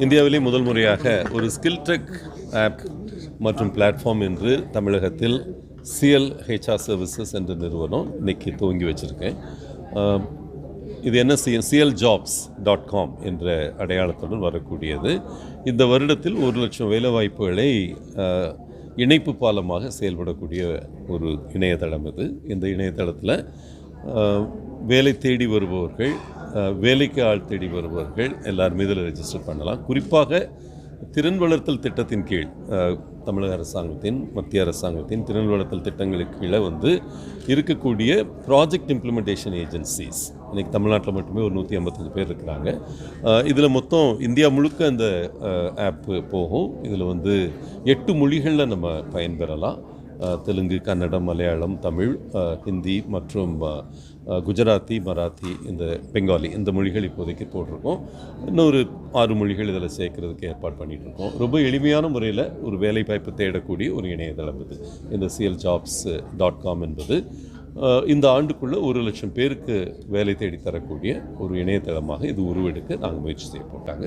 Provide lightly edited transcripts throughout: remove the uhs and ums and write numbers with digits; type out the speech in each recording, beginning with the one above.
இந்தியாவிலே முதல் முறையாக ஒரு ஸ்கில்டெக் ஆப் மற்றும் பிளாட்ஃபார்ம் என்று தமிழகத்தில் சிஎல் ஹெச்ஆர் சர்வீசஸ் என்ற நிறுவனம் இன்னைக்கு துவங்கி வச்சுருக்கேன். இது என்ன CIEL.com என்ற அடையாளத்துடன் வரக்கூடியது. இந்த வருடத்தில் 1,00,000 வேலைவாய்ப்புகளை இணைப்பு பாலமாக செயல்படக்கூடிய ஒரு இணையதளம் இது. இந்த இணையதளத்தில் வேலை தேடி வருபவர்கள், வேலைக்கு ஆள் தேடி வருபவர்கள் எல்லாருமே இதில் ரெஜிஸ்டர் பண்ணலாம். குறிப்பாக திறன் வளர்த்தல் திட்டத்தின் கீழ் தமிழக அரசாங்கத்தின், மத்திய அரசாங்கத்தின் திறன் வளர்த்தல் திட்டங்களுக்கு கீழே இருக்கக்கூடிய ப்ராஜெக்ட் இம்ப்ளிமெண்டேஷன் ஏஜென்சிஸ் இன்றைக்கி தமிழ்நாட்டில் மட்டுமே ஒரு 155 பேர் இருக்கிறாங்க. இதில் மொத்தம் இந்தியா முழுக்க இந்த ஆப்பு போகும். இதில் 8 மொழிகளில் நம்ம பயன்பெறலாம். தெலுங்கு, கன்னடம், மலையாளம், தமிழ், ஹிந்தி மற்றும் குஜராத்தி, மராத்தி, இந்த பெங்காலி இந்த மொழிகள் இப்போதைக்கு போட்டிருக்கோம். இன்னொரு 6 மொழிகள் இதில் சேர்க்கறதுக்கு ஏற்பாடு பண்ணிகிட்ருக்கோம். ரொம்ப எளிமையான முறையில் ஒரு வேலைவாய்ப்பு தேடக்கூடிய ஒரு இணையதளம் இது. இந்த CIEL.com என்பது இந்த ஆண்டுக்குள்ளே 1,00,000 பேருக்கு வேலை தேடி தரக்கூடிய ஒரு இணையதளமாக இது உருவெடுக்க நாங்கள் முயற்சி செய்ய போட்டாங்க.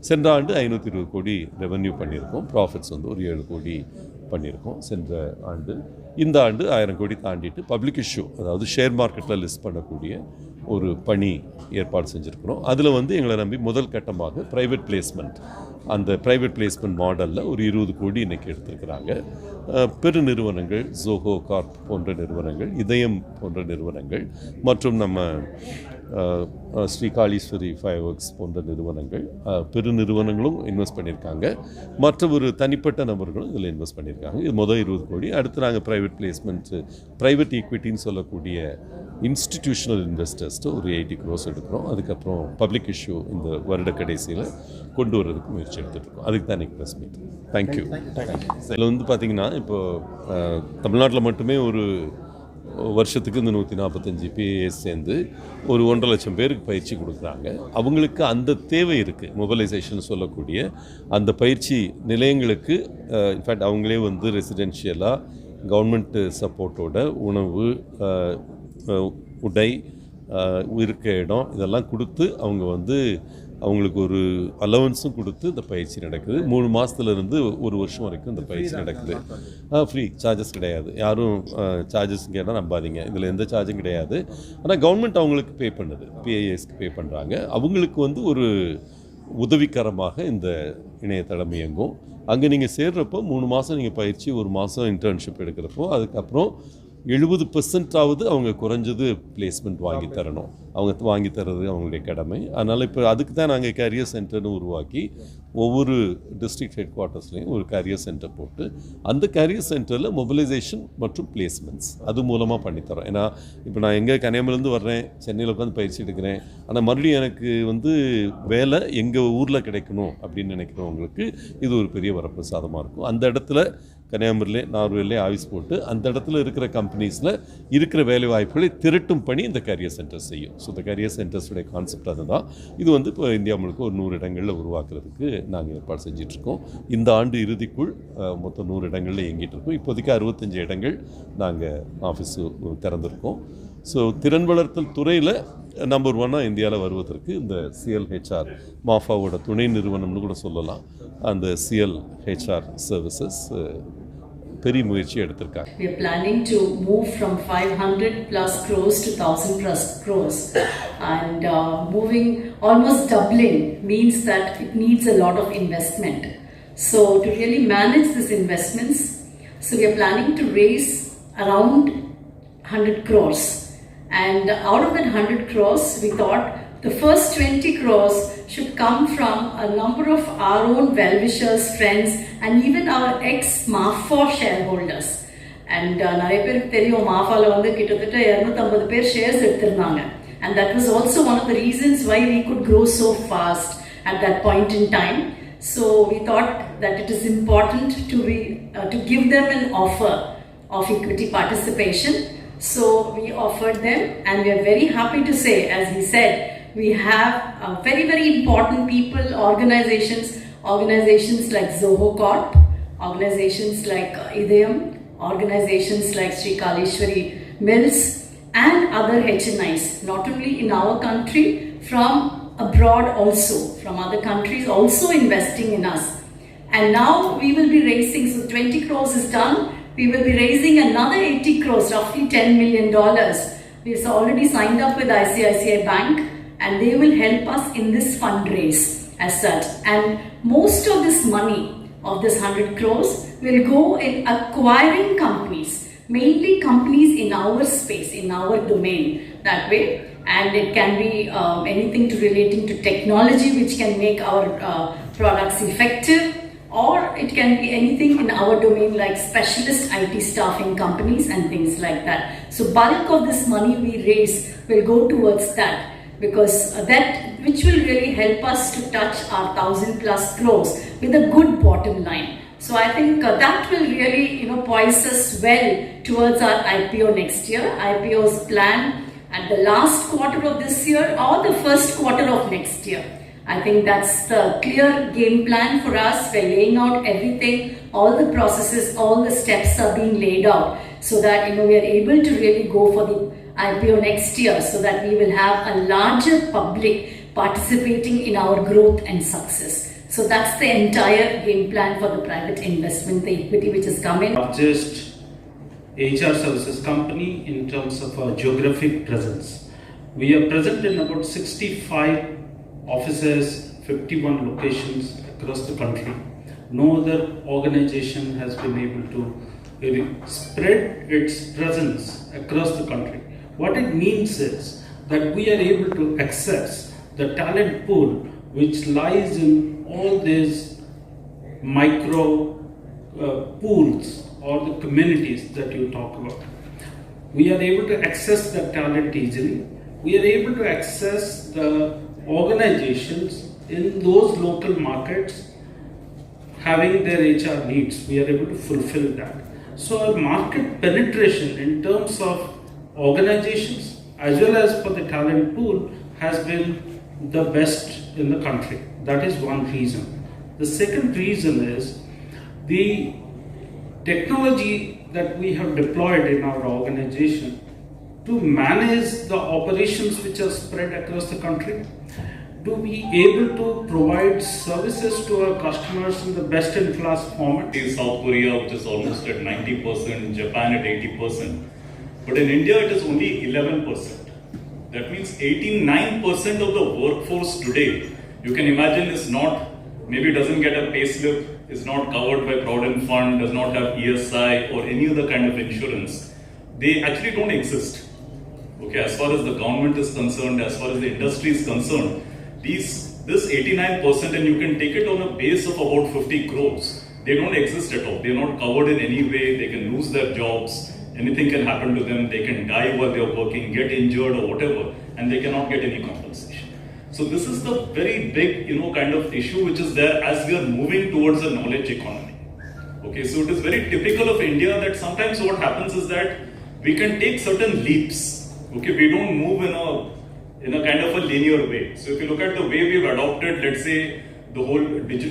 சென்ற ஆண்டு 520 கோடி ரெவென்யூ பண்ணியிருக்கோம். ப்ராஃபிட்ஸ் ஒரு 7 கோடி பண்ணியிருக்கோம் சென்ற ஆண்டு. இந்த ஆண்டு 1000 கோடி தாண்டிட்டு பப்ளிக் இஷ்யூ, அதாவது ஷேர் மார்க்கெட்டில் லிஸ்ட் பண்ணக்கூடிய ஒரு பணி ஏற்பாடு செஞ்சுருக்கிறோம். அதில் எங்களை நம்பி முதல் கட்டமாக ப்ரைவேட் பிளேஸ்மெண்ட், அந்த ப்ரைவேட் பிளேஸ்மெண்ட் மாடலில் ஒரு 20 கோடி இன்றைக்கி எடுத்திருக்கிறாங்க. பெரு நிறுவனங்கள், ஜோஹோ கார்ப் போன்ற நிறுவனங்கள், இதயம் போன்ற நிறுவனங்கள் மற்றும் நம்ம ஸ்ரீகாளீஸ்வரி ஃபயர் ஒர்க்ஸ் போன்ற நிறுவனங்கள், பெரு நிறுவனங்களும் இன்வெஸ்ட் பண்ணியிருக்காங்க. மற்ற ஒரு தனிப்பட்ட நபர்களும் இதில் இன்வெஸ்ட் பண்ணியிருக்காங்க. இது முதல் 20 கோடி. அடுத்து நாங்கள் ப்ரைவேட் பிளேஸ்மெண்ட்ஸு, ப்ரைவேட் ஈக்விட்டின்னு சொல்லக்கூடிய இன்ஸ்டிடியூஷனல் இன்வெஸ்டர்ஸ்ட்டு ஒரு 80 crores எடுக்கிறோம். அதுக்கப்புறம் பப்ளிக் இஷ்யூ இந்த வருட கடைசியில் கொண்டு வர்றதுக்கு முயற்சி எடுத்துகிட்ருக்கோம். அதுக்கு தான் இன்றைக்கி ப்ரெஸ் மீட். தேங்க்யூ. இதில் பார்த்திங்கன்னா இப்போது தமிழ்நாட்டில் மட்டுமே ஒரு வருஷத்துக்கு இந்த 145 PAS சேர்ந்து ஒரு 1,50,000 பேருக்கு பயிற்சி கொடுக்குறாங்க. அவங்களுக்கு அந்த தேவை இருக்குது. மொபைலைசேஷன் சொல்லக்கூடிய அந்த பயிற்சி நிலையங்களுக்கு இன்ஃபேக்ட் அவங்களே ரெசிடென்ஷியலாக கவர்மெண்ட்டு சப்போர்ட்டோட உணவு, உடை, இருக்க இடம் இதெல்லாம் கொடுத்து அவங்க அவங்களுக்கு ஒரு அலவன்ஸும் கொடுத்து இந்த பயிற்சி நடக்குது. 3 மாதத்துலேருந்து 1 வருஷம் வரைக்கும் இந்த பயிற்சி நடக்குது. ஃப்ரீ, சார்ஜஸ் கிடையாது. யாரும் சார்ஜஸ் கேட்டால் நம்பாதீங்க, இதில் எந்த சார்ஜும் கிடையாது. ஆனால் கவர்மெண்ட் அவங்களுக்கு பே பண்ணுது, PISக்கு பே பண்ணுறாங்க. அவங்களுக்கு ஒரு உதவிகரமாக இந்த இணையதளம் இயங்கும். அங்கே நீங்கள் சேர்றப்போ 3 மாதம் நீங்கள் பயிற்சி, 1 மாதம் இன்டர்ன்ஷிப் எடுக்கிறப்போ அதுக்கப்புறம் 70% அவங்க குறைஞ்சது பிளேஸ்மெண்ட் வாங்கி தரணும். அவங்க வாங்கி தர்றது அவங்களுடைய கடமை. அதனால் இப்போ அதுக்கு தான் நாங்கள் கேரியர் சென்டர்னு உருவாக்கி ஒவ்வொரு டிஸ்ட்ரிக்ட் ஹெட் குவார்ட்டர்ஸ்லேயும் ஒரு கேரியர் சென்டர் போட்டு அந்த கேரியர் சென்டரில் மொபிலைசேஷன் மற்றும் பிளேஸ்மெண்ட்ஸ் அது மூலமாக பண்ணித்தரோம். ஏன்னா இப்போ நான் எங்கே கன்னியாகுமரிலேருந்து வர்றேன், சென்னையில் உட்காந்து பயிற்சி எடுக்கிறேன், ஆனால் மறுபடியும் எனக்கு வேலை எங்கள் ஊரில் கிடைக்கணும் அப்படின்னு நினைக்கிறவங்களுக்கு இது ஒரு பெரிய வரப்பிரசாதமாக இருக்கும். அந்த இடத்துல கன்னியாகுமரியிலே, நார்வேலே ஆஃபீஸ் போட்டு அந்த இடத்துல இருக்கிற கம்பெனிஸில் இருக்கிற வேலை வாய்ப்புகளை திரட்டும் பணி இந்த கேரியர் சென்டர் செய்யும். ஸோ இந்த கேரியர் சென்டர்ஸுடைய கான்செப்ட் அதுதான். இது இப்போ இந்தியா முழுக்க ஒரு 100 இடங்களில் உருவாக்குறதுக்கு நாங்கள் ஏற்பாடு செஞ்சிட்ருக்கோம். இந்த ஆண்டு இறுதிக்குள் மொத்தம் 100 இடங்களில் இயங்கிட்டு இருக்கோம். இப்போதைக்கு 65 இடங்கள் நாங்கள் ஆஃபீஸு திறந்திருக்கோம். ஸோ திறன் வளர்த்தல் துறையில் நம்பர் 1 இந்தியாவில் வருவதற்கு இந்த CIEL மாஃபாவோட துணை நிறுவனம்னு கூட சொல்லலாம். அந்த CIEL சர்வீசஸ் பெரிய முயற்சி எடுத்திருக்காங்க. We are planning to move from 500 plus crores to 1,000 plus crores, and moving, almost doubling, means that it needs a lot of investment. So to really manage these investments, so we are planning to raise around 100 crores, and out of that 100 crores we thought the first 20 crores should come from a number of our own well-wishers, friends, and even our ex-MAFA shareholders. And நிறைய பேருக்கு தெரியும், மாஃபால கிட்டத்தட்ட 250 பேர் shares எடுத்திருந்தாங்க. And that was also one of the reasons why we could grow so fast at that point in time. So we thought that it is important to give them an offer of equity participation. So we offered them, and we are very happy to say, as he said, we have very, very important people, organizations like Zoho Corp, organizations like Idayam, organizations like Srikalishwari Mills, and other HNIs, not only in our country, from abroad also, from other countries also investing in us. And now we will be raising, so 20 crores is done, we will be raising another 80 crores, roughly $10 million. We've already signed up with ICICI Bank and they will help us in this fundraise as such. And most of this money of this 100 crores will go in acquiring companies, mainly companies in our space, in our domain, that way. And it can be anything relating to technology which can make our products effective, or it can be anything in our domain like specialist IT staffing companies and things like that. So bulk of this money we raise will go towards that, because that which will really help us to touch our 1,000+ crores with a good bottom line. So I think that will really poise us well towards our IPO next year. IPO is planned at the last quarter of this year or the first quarter of next year. I think that's the clear game plan for us. We're laying out everything, all the processes, all the steps are being laid out so that we are able to really go for the IPO next year, so that we will have a larger public participating in our growth and success. So that's the entire game plan for the private investment, the equity which is coming. Largest HR services company in terms of our geographic presence. We are present in about 65 offices, 51 locations across the country. No other organization has been able to really spread its presence across the country. What it means is that we are able to access the talent pool which lies in all these micro pools or the communities that you talk about. We are able to access the talent easily. We are able to access the organizations in those local markets having their HR needs. We are able to fulfill that. So our market penetration in terms of organizations as well as for the talent pool has been the best in the country. That is one reason. The second reason is the technology that we have deployed in our organization to manage the operations which are spread across the country, to be able to provide services to our customers in the best-in-class format. In South Korea, which is almost at 90%, Japan at 80%. But in India, it is only 11%. That means 89% of the workforce today, you can imagine, is not, maybe doesn't get a payslip, is not covered by Provident Fund, does not have ESI or any other kind of insurance. They actually don't exist. Okay, as far as the government is concerned, as far as the industry is concerned, this 89%, and you can take it on a base of about 50 crores, they don't exist at all. They're not covered in any way. They can lose their jobs. Anything can happen to them. They can die while they're working, get injured or whatever, and they cannot get any compensation. So this is the very big, kind of issue which is there as we are moving towards a knowledge economy. Okay, so it is very typical of India that sometimes what happens is that we can take certain leaps. Okay, we don't move in a kind of a linear way. So if you look at the way we've adopted, let's say, the whole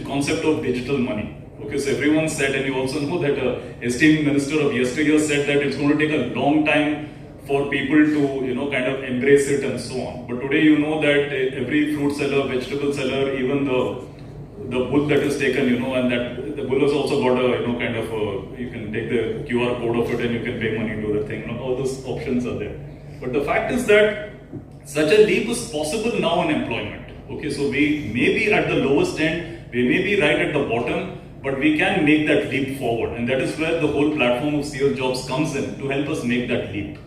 concept of digital money. Okay, so everyone said, and you also know that esteemed minister of yesteryear said that it's going to take a long time for people to, kind of embrace it and so on. But today you know that every fruit seller, vegetable seller, even the bull that is taken, and that the bull has also got a, kind of you can take the QR code of it and you can pay money to the thing. All those options are there. But the fact is that such a leap is possible now in employment. Okay, so we may be at the lowest end, we may be right at the bottom, but we can make that leap forward. And that is where the whole platform of CIEL Jobs comes in to help us make that leap.